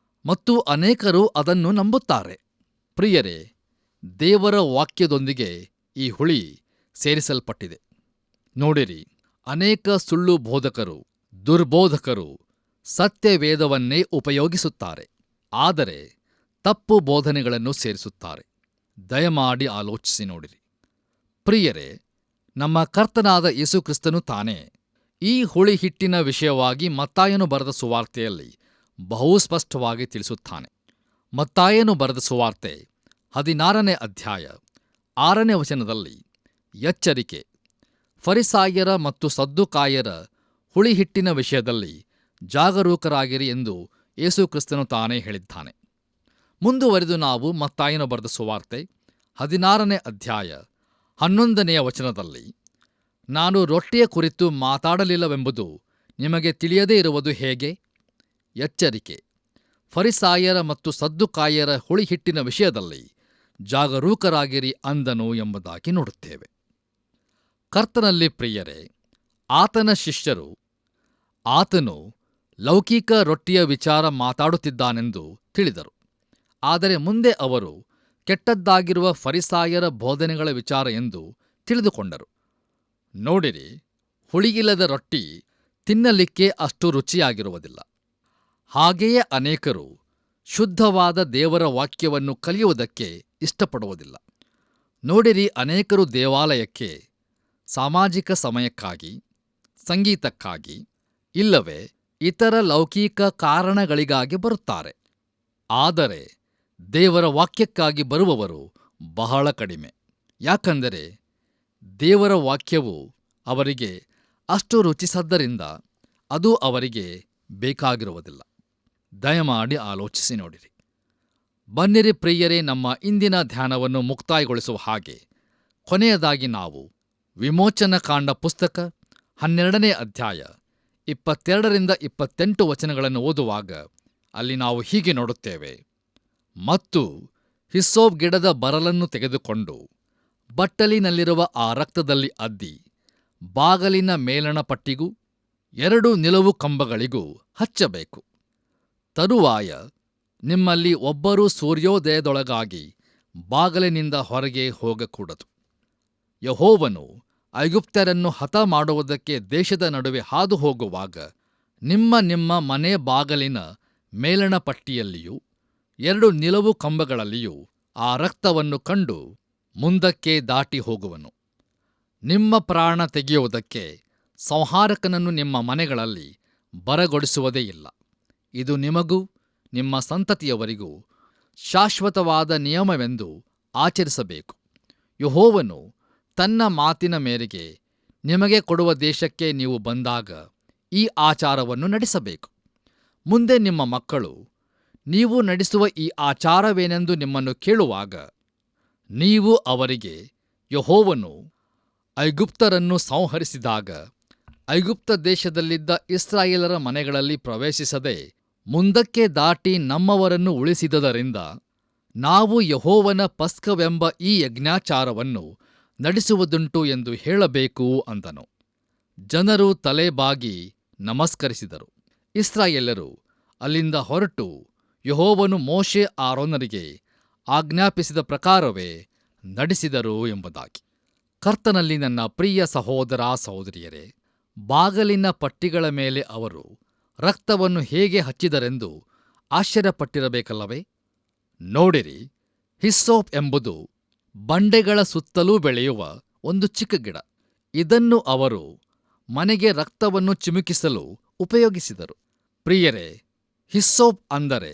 ಮತ್ತು ಅನೇಕರು ಅದನ್ನು ನಂಬುತ್ತಾರೆ. ಪ್ರಿಯರೇ, ದೇವರ ವಾಕ್ಯದೊಂದಿಗೆ ಈ ಹುಳಿ ಸೇರಿಸಲ್ಪಟ್ಟಿದೆ. ನೋಡಿರಿ, ಅನೇಕ ಸುಳ್ಳು ಬೋಧಕರು, ದುರ್ಬೋಧಕರು ಸತ್ಯವೇದವನ್ನೇ ಉಪಯೋಗಿಸುತ್ತಾರೆ, ಆದರೆ ತಪ್ಪು ಬೋಧನೆಗಳನ್ನು ಸೇರಿಸುತ್ತಾರೆ. ದಯಮಾಡಿ ಆಲೋಚಿಸಿ ನೋಡಿರಿ. ಪ್ರಿಯರೇ, ನಮ್ಮ ಕರ್ತನಾದ ಯೇಸುಕ್ರಿಸ್ತನು ತಾನೇ ಈ ಹುಳಿ ಹಿಟ್ಟಿನ ವಿಷಯವಾಗಿ ಮತ್ತಾಯನು ಬರೆದ ಸುವಾರ್ತೆಯಲ್ಲಿ ಬಹು ಸ್ಪಷ್ಟವಾಗಿ ತಿಳಿಸುತ್ತಾನೆ. ಮತ್ತಾಯನು ಬರೆದ ಸುವಾರ್ತೆ 16ನೇ ಅಧ್ಯಾಯ 6ನೇ ವಚನದಲ್ಲಿ ಎಚ್ಚರಿಕೆ, ಫರಿಸಾಯರ ಮತ್ತು ಸದ್ದುಕಾಯರ ಹುಳಿಹಿಟ್ಟಿನ ವಿಷಯದಲ್ಲಿ ಜಾಗರೂಕರಾಗಿರಿ ಎಂದು ಯೇಸುಕ್ರಿಸ್ತನು ತಾನೇ ಹೇಳಿದ್ದಾನೆ. ಮುಂದುವರೆದು ನಾವು ಮತ್ತಾಯನು ಬರೆದ ಸುವಾರ್ತೆ 16ನೇ ಅಧ್ಯಾಯ 11ನೆಯ ವಚನದಲ್ಲಿ, ನಾನು ರೊಟ್ಟಿಯ ಕುರಿತು ಮಾತಾಡಲಿಲ್ಲವೆಂಬುದು ನಿಮಗೆ ತಿಳಿಯದೇ ಇರುವುದು ಹೇಗೆ? ಎಚ್ಚರಿಕೆ, ಫರಿಸಾಯರ ಮತ್ತು ಸದ್ದುಕಾಯರ ಹುಳಿಹಿಟ್ಟಿನ ವಿಷಯದಲ್ಲಿ ಜಾಗರೂಕರಾಗಿರಿ ಅಂದನು ಎಂಬುದಾಗಿ ನೋಡುತ್ತೇವೆ. ಕರ್ತನಲ್ಲಿ ಪ್ರಿಯರೇ, ಆತನ ಶಿಷ್ಯರು ಆತನು ಲೌಕಿಕ ರೊಟ್ಟಿಯ ವಿಚಾರ ಮಾತಾಡುತ್ತಿದ್ದಾನೆಂದು ತಿಳಿದರು. ಆದರೆ ಮುಂದೆ ಅವರು ಕೆಟ್ಟದ್ದಾಗಿರುವ ಫರಿಸಾಯರ ಬೋಧನೆಗಳ ವಿಚಾರ ಎಂದು ತಿಳಿದುಕೊಂಡರು. ನೋಡಿರಿ, ಹುಳಿಯಿಲ್ಲದ ರೊಟ್ಟಿ ತಿನ್ನಲಿಕ್ಕೆ ಅಷ್ಟು ರುಚಿಯಾಗಿರುವುದಿಲ್ಲ. ಹಾಗೆಯೇ ಅನೇಕರು ಶುದ್ಧವಾದ ದೇವರ ವಾಕ್ಯವನ್ನು ಕಲಿಯುವುದಕ್ಕೆ ಇಷ್ಟಪಡುವುದಿಲ್ಲ. ನೋಡಿರಿ, ಅನೇಕರು ದೇವಾಲಯಕ್ಕೆ ಸಾಮಾಜಿಕ ಸಮಯಕ್ಕಾಗಿ, ಸಂಗೀತಕ್ಕಾಗಿ, ಇಲ್ಲವೇ ಇತರ ಲೌಕಿಕ ಕಾರಣಗಳಿಗಾಗಿ ಬರುತ್ತಾರೆ. ಆದರೆ ದೇವರ ವಾಕ್ಯಕ್ಕಾಗಿ ಬರುವವರು ಬಹಳ ಕಡಿಮೆ. ಯಾಕಂದರೆ ದೇವರ ವಾಕ್ಯವು ಅವರಿಗೆ ಅಷ್ಟು ರುಚಿಸದ್ದರಿಂದ ಅದು ಅವರಿಗೆ ಬೇಕಾಗಿರುವುದಿಲ್ಲ. ದಯಮಾಡಿ ಆಲೋಚಿಸಿ ನೋಡಿರಿ. ಬನ್ನಿರಿ ಪ್ರಿಯರೇ, ನಮ್ಮ ಇಂದಿನ ಧ್ಯಾನವನ್ನು ಮುಕ್ತಾಯಗೊಳಿಸುವ ಹಾಗೆ ಕೊನೆಯದಾಗಿ ನಾವು ವಿಮೋಚನಕಾಂಡ ಪುಸ್ತಕ 12ನೇ ಅಧ್ಯಾಯ 22-28 ವಚನಗಳನ್ನು ಓದುವಾಗ ಅಲ್ಲಿ ನಾವು ಹೀಗೆ ನೋಡುತ್ತೇವೆ. ಮತ್ತು ಹಿಸ್ಸೋಪ್ ಗಿಡದ ಬರಲನ್ನು ತೆಗೆದುಕೊಂಡು ಬಟ್ಟಲಿನಲ್ಲಿರುವ ಆ ರಕ್ತದಲ್ಲಿ ಅದ್ದಿ ಬಾಗಲಿನ ಮೇಲಣ ಪಟ್ಟಿಗೂ 2 ನಿಲುವು ಕಂಬಗಳಿಗೂ ಹಚ್ಚಬೇಕು. ತರುವಾಯ ನಿಮ್ಮಲ್ಲಿ ಒಬ್ಬರೂ ಸೂರ್ಯೋದಯದೊಳಗಾಗಿ ಬಾಗಲಿನಿಂದ ಹೊರಗೆ ಹೋಗಕೂಡದು. ಯೆಹೋವನು ಐಗುಪ್ತ್ಯರನ್ನು ಹತ ಮಾಡುವುದಕ್ಕೆ ದೇಶದ ನಡುವೆ ಹಾದು ಹೋಗುವಾಗ ನಿಮ್ಮ ನಿಮ್ಮ ಮನೆ ಬಾಗಲಿನ ಮೇಲಣ ಪಟ್ಟಿಯಲ್ಲಿಯೂ 2 ನಿಲುವು ಕಂಬಗಳಲ್ಲಿಯೂ ಆ ರಕ್ತವನ್ನು ಕಂಡು ಮುಂದಕ್ಕೆ ದಾಟಿ ಹೋಗುವನು. ನಿಮ್ಮ ಪ್ರಾಣ ತೆಗೆಯುವುದಕ್ಕೆ ಸಂಹಾರಕನನ್ನು ನಿಮ್ಮ ಮನೆಗಳಲ್ಲಿ ಬರಗೊಡಿಸುವುದೇ ಇಲ್ಲ. ಇದು ನಿಮಗೂ ನಿಮ್ಮ ಸಂತತಿಯವರಿಗೂ ಶಾಶ್ವತವಾದ ನಿಯಮವೆಂದು ಆಚರಿಸಬೇಕು. ಯೆಹೋವನು ತನ್ನ ಮಾತಿನ ಮೇರೆಗೆ ನಿಮಗೆ ಕೊಡುವ ದೇಶಕ್ಕೆ ನೀವು ಬಂದಾಗ ಈ ಆಚಾರವನ್ನು ನಡೆಸಬೇಕು. ಮುಂದೆ ನಿಮ್ಮ ಮಕ್ಕಳು ನೀವು ನಡೆಸುವ ಈ ಆಚಾರವೇನೆಂದು ನಿಮ್ಮನ್ನು ಕೇಳುವಾಗ ನೀವು ಅವರಿಗೆ, ಯೆಹೋವನು ಐಗುಪ್ತರನ್ನು ಸಂಹರಿಸಿದಾಗ ಐಗುಪ್ತ ದೇಶದಲ್ಲಿದ್ದ ಇಸ್ರಾಯೇಲರ ಮನೆಗಳಲ್ಲಿ ಪ್ರವೇಶಿಸದೆ ಮುಂದಕ್ಕೆ ದಾಟಿ ನಮ್ಮವರನ್ನು ಉಳಿಸಿದದರಿಂದ ನಾವು ಯೆಹೋವನ ಪಸ್ಕವೆಂಬ ಈ ಯಜ್ಞಾಚಾರವನ್ನು ನಡೆಸುವುದುಂಟು ಎಂದು ಹೇಳಬೇಕು ಅಂದನು. ಜನರು ತಲೆಬಾಗಿ ನಮಸ್ಕರಿಸಿದರು. ಇಸ್ರಾಯೇಲರು ಅಲ್ಲಿಂದ ಹೊರಟು ಯೆಹೋವನು ಮೋಶೆ ಆರೋನರಿಗೆ ಆಜ್ಞಾಪಿಸಿದ ಪ್ರಕಾರವೇ ನಡೆಸಿದರು ಎಂಬುದಾಗಿ. ಕರ್ತನಲ್ಲಿ ನನ್ನ ಪ್ರಿಯ ಸಹೋದರ ಸಹೋದರಿಯರೇ, ಬಾಗಲಿನ ಪಟ್ಟಿಗಳ ಮೇಲೆ ಅವರು ರಕ್ತವನ್ನು ಹೇಗೆ ಹಚ್ಚಿದರೆಂದು ಆಶ್ಚರ್ಯಪಟ್ಟಿರಬೇಕಲ್ಲವೇ? ನೋಡಿರಿ, ಹಿಸ್ಸೋಪ್ ಎಂಬುದು ಬಂಡೆಗಳ ಸುತ್ತಲೂ ಬೆಳೆಯುವ ಒಂದು ಚಿಕ್ಕ ಗಿಡ. ಇದನ್ನು ಅವರು ಮನೆಗೆ ರಕ್ತವನ್ನು ಚಿಮುಕಿಸಲು ಉಪಯೋಗಿಸಿದರು. ಪ್ರಿಯರೇ, ಹಿಸ್ಸೋಪ್ ಅಂದರೆ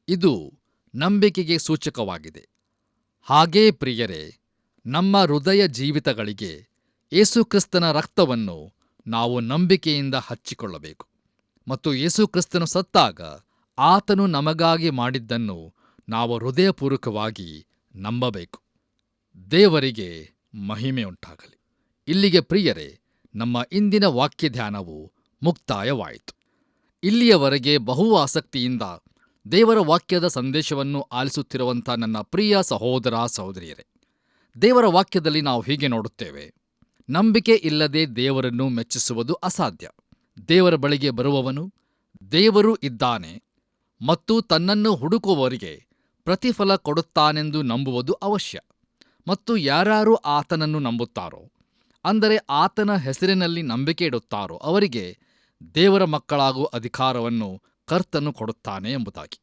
ಇದು ನಂಬಿಕೆಗೆ ಸೂಚಕವಾಗಿದೆ. ಹಾಗೇ ಪ್ರಿಯರೇ, ನಮ್ಮ ಹೃದಯ ಜೀವಿತಗಳಿಗೆ ಯೇಸುಕ್ರಿಸ್ತನ ರಕ್ತವನ್ನು ನಾವು ನಂಬಿಕೆಯಿಂದ ಹಚ್ಚಿಕೊಳ್ಳಬೇಕು. ಮತ್ತು ಯೇಸುಕ್ರಿಸ್ತನು ಸತ್ತಾಗ ಆತನು ನಮಗಾಗಿ ಮಾಡಿದ್ದನ್ನು ನಾವು ಹೃದಯಪೂರ್ವಕವಾಗಿ ನಂಬಬೇಕು. ದೇವರಿಗೆ ಮಹಿಮೆಯುಂಟಾಗಲಿ. ಇಲ್ಲಿಗೆ ಪ್ರಿಯರೇ, ನಮ್ಮ ಇಂದಿನ ವಾಕ್ಯ ಧ್ಯಾನವು ಮುಕ್ತಾಯವಾಯಿತು. ಇಲ್ಲಿಯವರೆಗೆ ಬಹು ಆಸಕ್ತಿಯಿಂದ ದೇವರ ವಾಕ್ಯದ ಸಂದೇಶವನ್ನು ಆಲಿಸುತ್ತಿರುವಂಥ ನನ್ನ ಪ್ರಿಯ ಸಹೋದರ ಸಹೋದರಿಯರೇ, ದೇವರ ವಾಕ್ಯದಲ್ಲಿ ನಾವು ಹೀಗೆ ನೋಡುತ್ತೇವೆ. ನಂಬಿಕೆ ಇಲ್ಲದೆ ದೇವರನ್ನು ಮೆಚ್ಚಿಸುವುದು ಅಸಾಧ್ಯ. ದೇವರ ಬಳಿಗೆ ಬರುವವನು ದೇವರು ಇದ್ದಾನೆ ಮತ್ತು ತನ್ನನ್ನು ಹುಡುಕುವವರಿಗೆ ಪ್ರತಿಫಲ ಕೊಡುತ್ತಾನೆಂದು ನಂಬುವುದು ಅವಶ್ಯ. ಮತ್ತು ಯಾರ್ಯಾರು ಆತನನ್ನು ನಂಬುತ್ತಾರೋ, ಅಂದರೆ ಆತನ ಹೆಸರಿನಲ್ಲಿ ನಂಬಿಕೆ ಇಡುತ್ತಾರೋ, ಅವರಿಗೆ ದೇವರ ಮಕ್ಕಳಾಗುವ ಅಧಿಕಾರವನ್ನು ಕರ್ತನು ಕೊಡುತ್ತಾನೆ ಎಂಬುದಾಗಿ.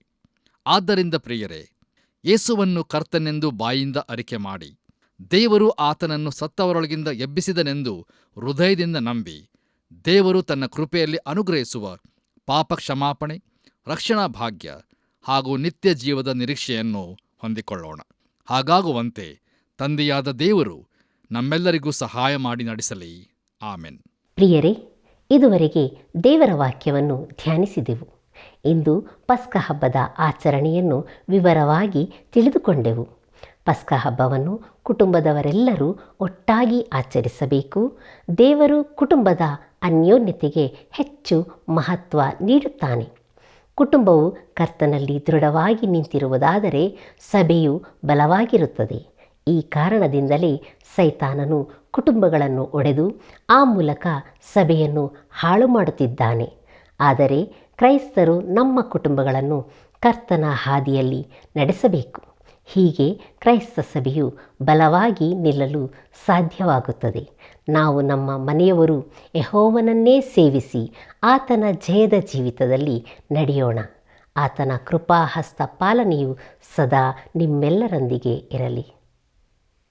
ಆದ್ದರಿಂದ ಪ್ರಿಯರೇ, ಯೇಸುವನ್ನು ಕರ್ತನೆಂದು ಬಾಯಿಂದ ಅರಿಕೆ ಮಾಡಿ ದೇವರು ಆತನನ್ನು ಸತ್ತವರೊಳಗಿಂದ ಎಬ್ಬಿಸಿದನೆಂದು ಹೃದಯದಿಂದ ನಂಬಿ ದೇವರು ತನ್ನ ಕೃಪೆಯಲ್ಲಿ ಅನುಗ್ರಹಿಸುವ ಪಾಪ ಕ್ಷಮಾಪಣೆ, ರಕ್ಷಣಾ ಭಾಗ್ಯ ಹಾಗೂ ನಿತ್ಯ ಜೀವದ ನಿರೀಕ್ಷೆಯನ್ನು ಹೊಂದಿಕೊಳ್ಳೋಣ. ಹಾಗಾಗುವಂತೆ ತಂದೆಯಾದ ದೇವರು ನಮ್ಮೆಲ್ಲರಿಗೂ ಸಹಾಯ ಮಾಡಿ ನಡೆಸಲಿ. ಆಮೆನ್. ಪ್ರಿಯರೇ, ಇದುವರೆಗೆ ದೇವರ ವಾಕ್ಯವನ್ನು ಧ್ಯಾನಿಸಿದೆವು. ಇಂದು ಪಸ್ಕ ಹಬ್ಬದ ಆಚರಣೆಯನ್ನು ವಿವರವಾಗಿ ತಿಳಿದುಕೊಂಡೆವು. ಪಸ್ಕ ಹಬ್ಬವನ್ನು ಕುಟುಂಬದವರೆಲ್ಲರೂ ಒಟ್ಟಾಗಿ ಆಚರಿಸಬೇಕು. ದೇವರು ಕುಟುಂಬದ ಅನ್ಯೋನ್ಯತೆಗೆ ಹೆಚ್ಚು ಮಹತ್ವ ನೀಡುತ್ತಾನೆ. ಕುಟುಂಬವು ಕರ್ತನಲ್ಲಿ ದೃಢವಾಗಿ ನಿಂತಿರುವುದಾದರೆ ಸಭೆಯು ಬಲವಾಗಿರುತ್ತದೆ. ಈ ಕಾರಣದಿಂದಲೇ ಸೈತಾನನು ಕುಟುಂಬಗಳನ್ನು ಒಡೆದು ಆ ಮೂಲಕ ಸಭೆಯನ್ನು ಹಾಳು ಮಾಡುತ್ತಿದ್ದಾನೆ. ಆದರೆ ಕ್ರೈಸ್ತರು ನಮ್ಮ ಕುಟುಂಬಗಳನ್ನು ಕರ್ತನ ಹಾದಿಯಲ್ಲಿ ನಡೆಸಬೇಕು. ಹೀಗೆ ಕ್ರೈಸ್ತ ಸಭೆಯು ಬಲವಾಗಿ ನಿಲ್ಲಲು ಸಾಧ್ಯವಾಗುತ್ತದೆ. ನಾವು ನಮ್ಮ ಮನೆಯವರು ಯೆಹೋವನನ್ನೇ ಸೇವಿಸಿ ಆತನ ಜಯದ ಜೀವಿತದಲ್ಲಿ ನಡೆಯೋಣ. ಆತನ ಕೃಪಾಹಸ್ತ ಪಾಲನೆಯು ಸದಾ ನಿಮ್ಮೆಲ್ಲರೊಂದಿಗೆ ಇರಲಿ.